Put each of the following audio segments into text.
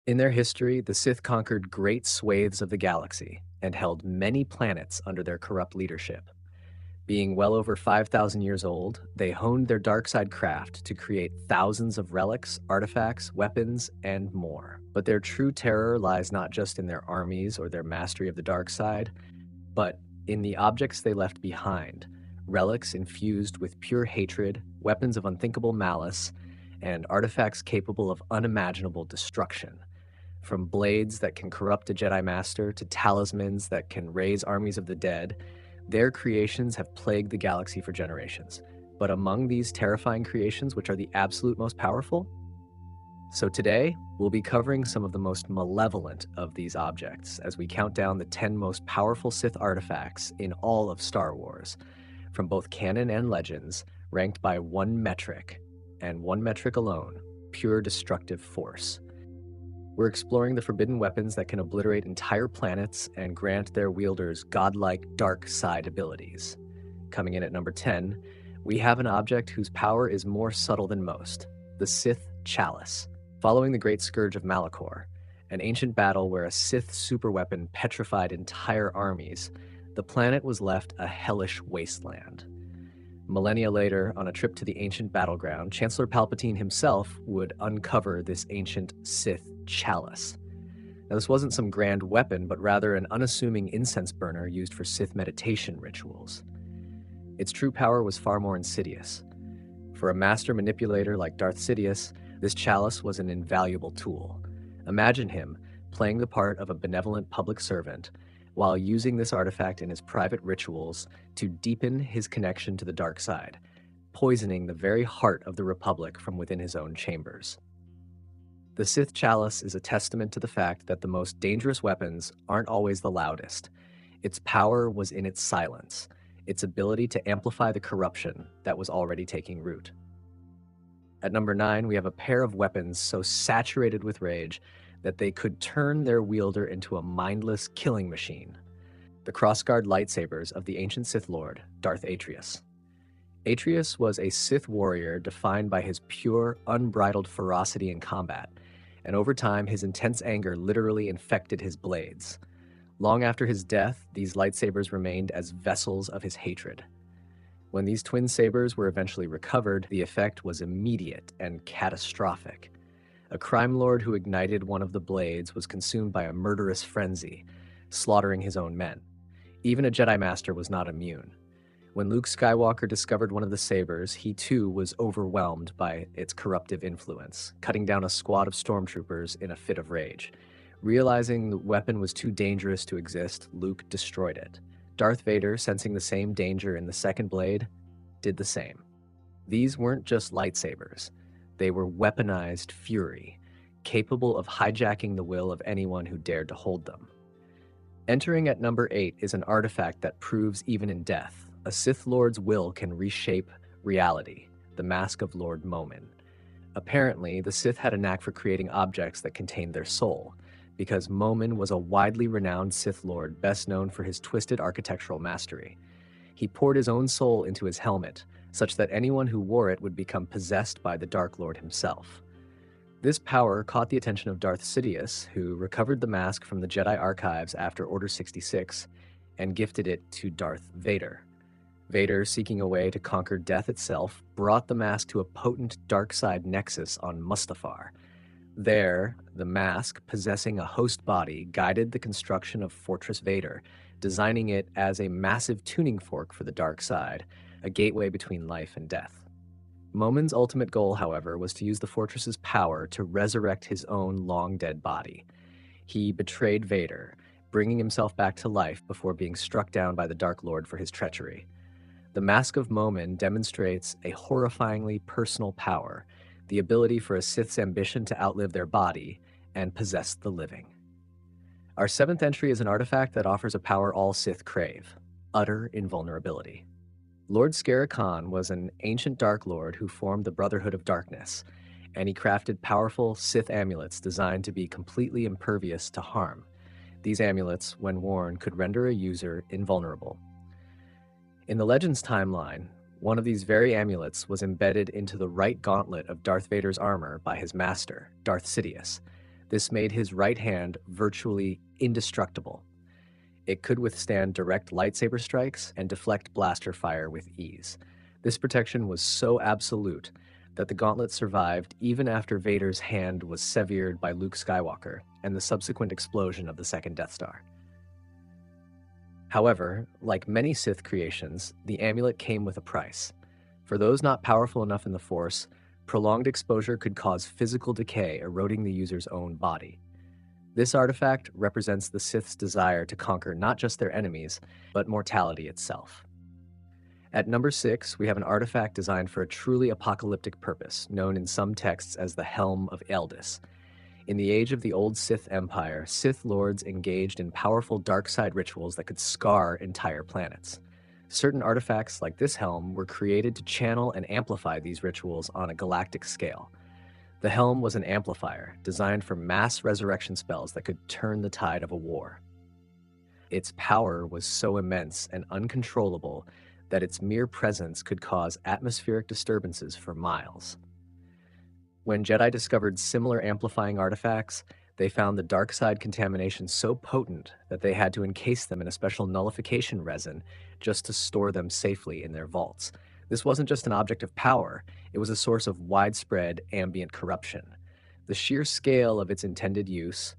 In their history, the Sith conquered great swathes of the galaxy and held many planets under their corrupt leadership. Being well over 5,000 years old, they honed their dark side craft to create thousands of relics, artifacts, weapons, and more. But their true terror lies not just in their armies or their mastery of the dark side, but in the objects they left behind, relics infused with pure hatred, weapons of unthinkable malice, and artifacts capable of unimaginable destruction. From blades that can corrupt a Jedi Master to talismans that can raise armies of the dead, their creations have plagued the galaxy for generations. But among these terrifying creations, which are the absolute most powerful? So today, we'll be covering some of the most malevolent of these objects as we count down the 10 most powerful Sith artifacts in all of Star Wars, from both canon and legends, ranked by one metric, and one metric alone, pure destructive force. We're exploring the forbidden weapons that can obliterate entire planets and grant their wielders godlike dark side abilities. Coming in at number 10, we have an object whose power is more subtle than most, the Sith Chalice. Following the Great Scourge of Malachor, an ancient battle where a Sith superweapon petrified entire armies, the planet was left a hellish wasteland. Millennia later, on a trip to the ancient battleground, Chancellor Palpatine himself would uncover this ancient Sith chalice. Now, this wasn't some grand weapon, but rather an unassuming incense burner used for Sith meditation rituals. Its true power was far more insidious. For a master manipulator like Darth Sidious, this chalice was an invaluable tool. Imagine him playing the part of a benevolent public servant while using this artifact in his private rituals to deepen his connection to the dark side, poisoning the very heart of the Republic from within his own chambers. The Sith Chalice is a testament to the fact that the most dangerous weapons aren't always the loudest. Its power was in its silence, its ability to amplify the corruption that was already taking root. At number 9, we have a pair of weapons so saturated with rage that they could turn their wielder into a mindless killing machine. The crossguard lightsabers of the ancient Sith Lord, Darth Atreus. Atreus was a Sith warrior defined by his pure, unbridled ferocity in combat, and over time his intense anger literally infected his blades. Long after his death, these lightsabers remained as vessels of his hatred. When these twin sabers were eventually recovered, the effect was immediate and catastrophic. A crime lord who ignited one of the blades was consumed by a murderous frenzy, slaughtering his own men. Even a Jedi Master was not immune. When Luke Skywalker discovered one of the sabers, he too was overwhelmed by its corruptive influence, cutting down a squad of stormtroopers in a fit of rage. Realizing the weapon was too dangerous to exist, Luke destroyed it. Darth Vader, sensing the same danger in the second blade, did the same. These weren't just lightsabers. They were weaponized fury, capable of hijacking the will of anyone who dared to hold them. Entering at number 8 is an artifact that proves even in death, a Sith Lord's will can reshape reality, the Mask of Lord Momin. Apparently, the Sith had a knack for creating objects that contained their soul, because Momin was a widely renowned Sith Lord best known for his twisted architectural mastery. He poured his own soul into his helmet, such that anyone who wore it would become possessed by the Dark Lord himself. This power caught the attention of Darth Sidious, who recovered the mask from the Jedi archives after Order 66 and gifted it to Darth Vader. Vader, seeking a way to conquer death itself, brought the mask to a potent dark side nexus on Mustafar. There, the mask, possessing a host body, guided the construction of Fortress Vader, designing it as a massive tuning fork for the dark side, a gateway between life and death. Momin's ultimate goal, however, was to use the fortress's power to resurrect his own long-dead body. He betrayed Vader, bringing himself back to life before being struck down by the Dark Lord for his treachery. The Mask of Momin demonstrates a horrifyingly personal power, the ability for a Sith's ambition to outlive their body and possess the living. Our 7th entry is an artifact that offers a power all Sith crave: utter invulnerability. Lord Skara Khan was an ancient Dark Lord who formed the Brotherhood of Darkness, and he crafted powerful Sith amulets designed to be completely impervious to harm. These amulets, when worn, could render a user invulnerable. In the Legends timeline, one of these very amulets was embedded into the right gauntlet of Darth Vader's armor by his master, Darth Sidious. This made his right hand virtually indestructible. It could withstand direct lightsaber strikes and deflect blaster fire with ease. This protection was so absolute that the gauntlet survived even after Vader's hand was severed by Luke Skywalker and the subsequent explosion of the second Death Star. However, like many Sith creations, the amulet came with a price. For those not powerful enough in the Force, prolonged exposure could cause physical decay, eroding the user's own body. This artifact represents the Sith's desire to conquer not just their enemies, but mortality itself. At number 6, we have an artifact designed for a truly apocalyptic purpose, known in some texts as the Helm of Eldis. In the age of the old Sith Empire, Sith lords engaged in powerful dark side rituals that could scar entire planets. Certain artifacts like this helm were created to channel and amplify these rituals on a galactic scale. The helm was an amplifier, designed for mass resurrection spells that could turn the tide of a war. Its power was so immense and uncontrollable that its mere presence could cause atmospheric disturbances for miles. When Jedi discovered similar amplifying artifacts, they found the dark side contamination so potent that they had to encase them in a special nullification resin just to store them safely in their vaults. This wasn't just an object of power, it was a source of widespread ambient corruption. The sheer scale of its intended use,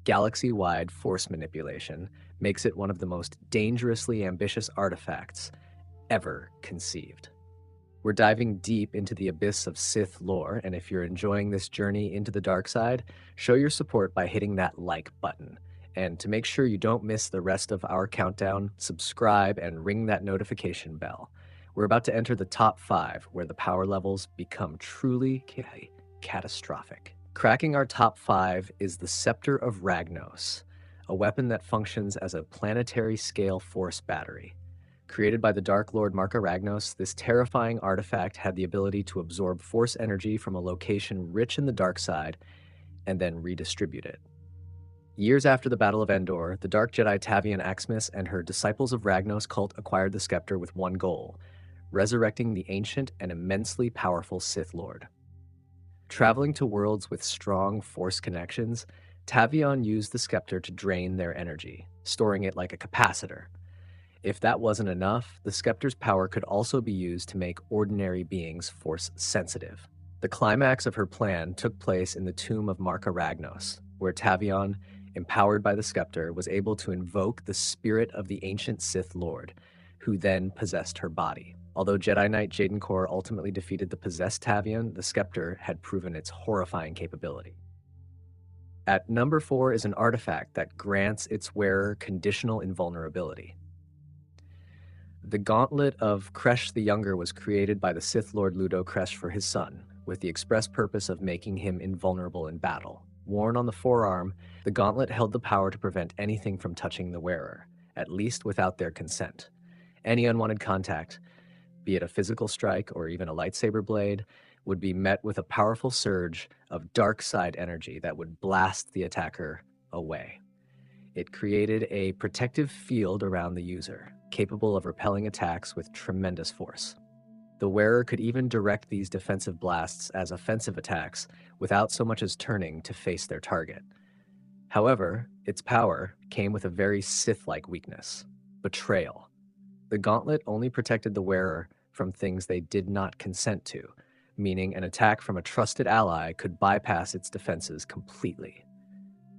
galaxy-wide force manipulation, makes it one of the most dangerously ambitious artifacts ever conceived. We're diving deep into the abyss of Sith lore, and if you're enjoying this journey into the dark side, show your support by hitting that like button. And to make sure you don't miss the rest of our countdown, subscribe and ring that notification bell. We're about to enter the top 5, where the power levels become truly catastrophic. Cracking our top 5 is the Scepter of Ragnos, a weapon that functions as a planetary-scale force battery. Created by the Dark Lord Marka Ragnos, this terrifying artifact had the ability to absorb force energy from a location rich in the dark side and then redistribute it. Years after the Battle of Endor, the Dark Jedi Tavian Axmis and her Disciples of Ragnos cult acquired the scepter with one goal: resurrecting the ancient and immensely powerful Sith Lord. Traveling to worlds with strong force connections, Tavion used the scepter to drain their energy, storing it like a capacitor. If that wasn't enough, the scepter's power could also be used to make ordinary beings force-sensitive. The climax of her plan took place in the tomb of Marka Ragnos, where Tavion, empowered by the scepter, was able to invoke the spirit of the ancient Sith Lord, who then possessed her body. Although Jedi Knight Jaden Korr ultimately defeated the possessed Tavion, the scepter had proven its horrifying capability. At number 4 is an artifact that grants its wearer conditional invulnerability. The Gauntlet of Kresh the Younger was created by the Sith Lord Ludo Kresh for his son, with the express purpose of making him invulnerable in battle. Worn on the forearm, the gauntlet held the power to prevent anything from touching the wearer, at least without their consent. Any unwanted contact, be it a physical strike or even a lightsaber blade, would be met with a powerful surge of dark side energy that would blast the attacker away. It created a protective field around the user, capable of repelling attacks with tremendous force. The wearer could even direct these defensive blasts as offensive attacks without so much as turning to face their target. However, its power came with a very Sith-like weakness: betrayal. The gauntlet only protected the wearer from things they did not consent to, meaning an attack from a trusted ally could bypass its defenses completely.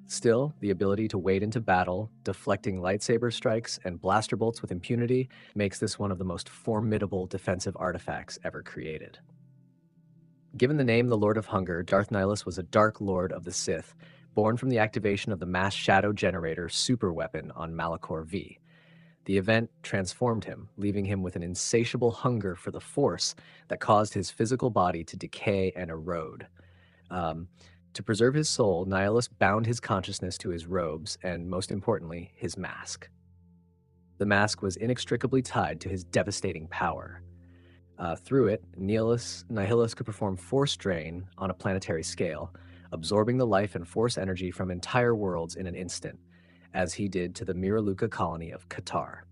Still, the ability to wade into battle, deflecting lightsaber strikes and blaster bolts with impunity, makes this one of the most formidable defensive artifacts ever created. Given the name the Lord of Hunger, Darth Nihilus was a Dark Lord of the Sith, born from the activation of the Mass Shadow Generator superweapon on Malachor V. The event transformed him, leaving him with an insatiable hunger for the Force that caused his physical body to decay and erode. To preserve his soul, Nihilus bound his consciousness to his robes and, most importantly, his mask. The mask was inextricably tied to his devastating power. Through it, Nihilus could perform force drain on a planetary scale, absorbing the life and force energy from entire worlds in an instant, as he did to the Miraluka colony of Qatar.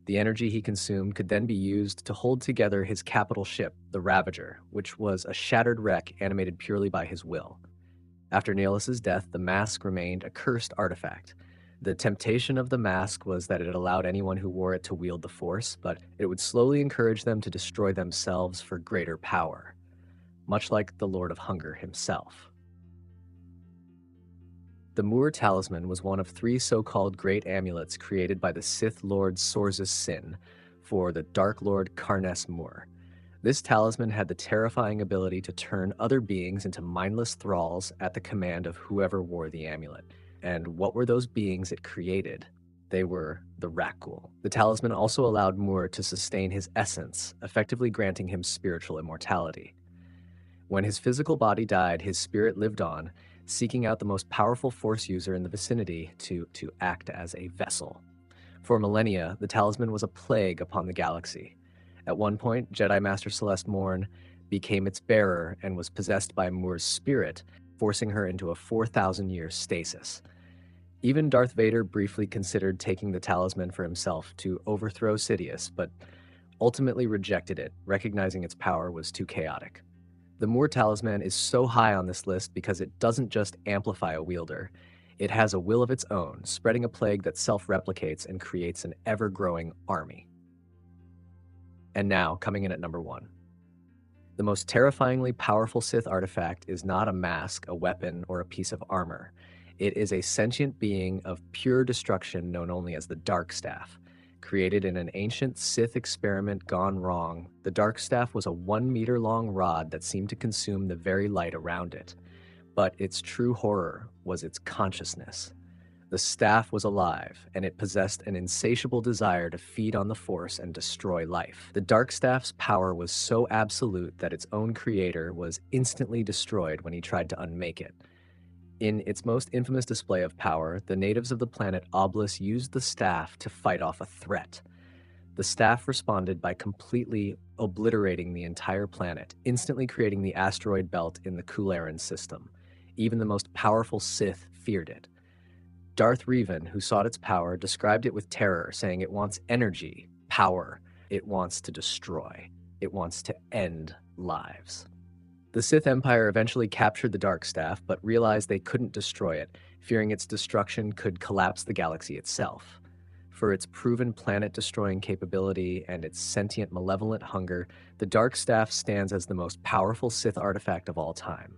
The energy he consumed could then be used to hold together his capital ship, the Ravager, which was a shattered wreck animated purely by his will. After Neelis's death, the mask remained a cursed artifact. The temptation of the mask was that it allowed anyone who wore it to wield the Force, but it would slowly encourage them to destroy themselves for greater power, much like the Lord of Hunger himself. The Moor Talisman was one of 3 so-called great amulets created by the Sith Lord Sorzus Sin for the Dark Lord Karnes Moor. This talisman had the terrifying ability to turn other beings into mindless thralls at the command of whoever wore the amulet. And what were those beings it created? They were the Rakghoul. The talisman also allowed Moor to sustain his essence, effectively granting him spiritual immortality. When his physical body died, his spirit lived on, seeking out the most powerful Force user in the vicinity to act as a vessel. For millennia, the talisman was a plague upon the galaxy. At one point, Jedi Master Celeste Morn became its bearer and was possessed by Moor's spirit, forcing her into a 4,000-year stasis. Even Darth Vader briefly considered taking the talisman for himself to overthrow Sidious, but ultimately rejected it, recognizing its power was too chaotic. The Moor Talisman is so high on this list because it doesn't just amplify a wielder. It has a will of its own, spreading a plague that self-replicates and creates an ever-growing army. And now, coming in at number 1. The most terrifyingly powerful Sith artifact is not a mask, a weapon, or a piece of armor. It is a sentient being of pure destruction known only as the Darkstaff. Created in an ancient Sith experiment gone wrong, the Darkstaff was a 1-meter-long rod that seemed to consume the very light around it. But its true horror was its consciousness. The staff was alive, and it possessed an insatiable desire to feed on the Force and destroy life. The Darkstaff's power was so absolute that its own creator was instantly destroyed when he tried to unmake it. In its most infamous display of power, the natives of the planet Oblis used the staff to fight off a threat. The staff responded by completely obliterating the entire planet, instantly creating the asteroid belt in the Kularan system. Even the most powerful Sith feared it. Darth Revan, who sought its power, described it with terror, saying it wants energy, power, it wants to destroy, it wants to end lives. The Sith Empire eventually captured the Darkstaff, but realized they couldn't destroy it, fearing its destruction could collapse the galaxy itself. For its proven planet-destroying capability and its sentient, malevolent hunger, the Darkstaff stands as the most powerful Sith artifact of all time.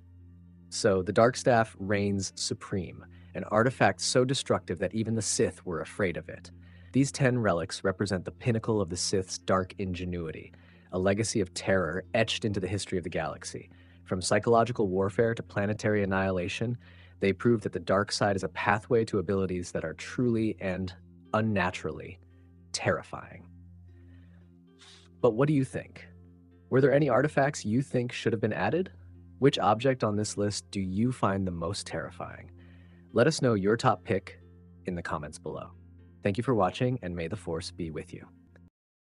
So, the Darkstaff reigns supreme, an artifact so destructive that even the Sith were afraid of it. These 10 relics represent the pinnacle of the Sith's dark ingenuity, a legacy of terror etched into the history of the galaxy. From psychological warfare to planetary annihilation, they prove that the dark side is a pathway to abilities that are truly and unnaturally terrifying. But what do you think? Were there any artifacts you think should have been added? Which object on this list do you find the most terrifying? Let us know your top pick in the comments below. Thank you for watching, and may the Force be with you.